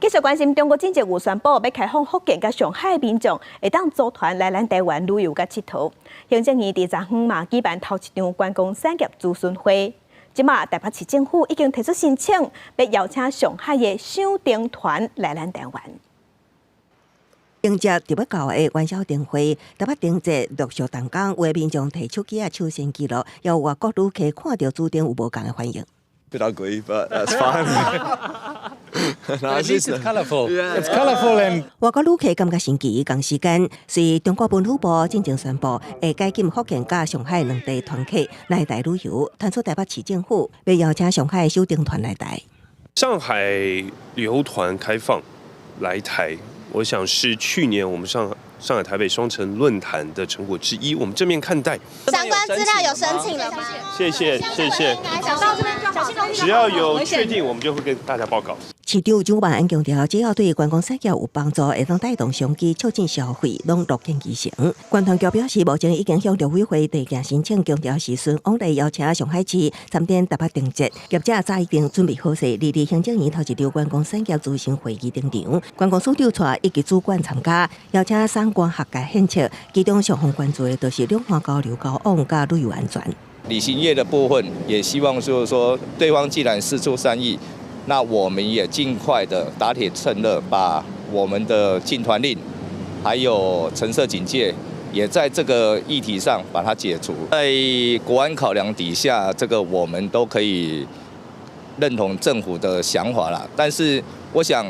继续关心中国政治有宣布要开放福建甲上海民众会当组团来咱台湾旅游甲佚佗。行政院伫昨昏嘛举办头一场观光产业咨询会。即马台北市政府已经提出申请，要邀请上海的赏灯团来咱台湾。迎接特别高的元宵灯会，台北灯节陆续动工，为民众提手机啊抢先记录，由外国旅客看到主灯有无同的反应。Bit ugly, but that's fine. At least it's colourful. It's colourful and 外国旅客感觉新奇，同时间是中国文化部正式宣布，会解禁福建甲上海两地团客来台旅游，传出台北市政府要邀请上海赏灯团来台。上海旅游团开放来台，我想是去年我们上海台北双城论坛的成果之一，我们正面看待。相关资料有申请了吗？谢谢。只要有确定，我们就会跟大家报告。市长蒋万安强调，只要对观光产业有帮助，会当带动商机，促进消费，拢乐见其成。观团局表示，目前已经向陆委会提交申请，强调时阵往来邀请上海市参展台北灯节，业者早已经准备好势，立行政院头一场观光产业咨询会议登场。观光署长带以及主管参加，邀请相关学界献策，其中上方关注的就是两岸交流交往加旅游安全。旅行业的部分，也希望就是说，对方既然释出善意，那我们也尽快的打铁趁热，把我们的禁团令，还有橙色警戒，也在这个议题上把它解除。在国安考量底下，这个我们都可以认同政府的想法啦。但是我想，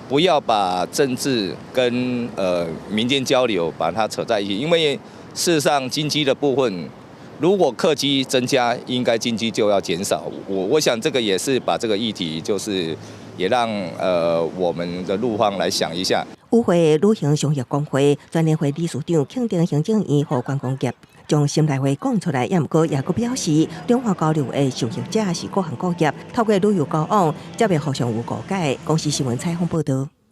不要把政治跟民间交流把它扯在一起，因为事实上经济的部分。如果客机增加，应该经济就要减少。我想这个也是把这个议题，就是也让我们的陆方来想一下。与会旅行商业工会专联会理事长肯定行政院和观光业将心内话讲出来，也毋过也佫表示，两岸交流的受益者是各行各业，透过旅游交往，才会互相有误解。公司新闻采访报道。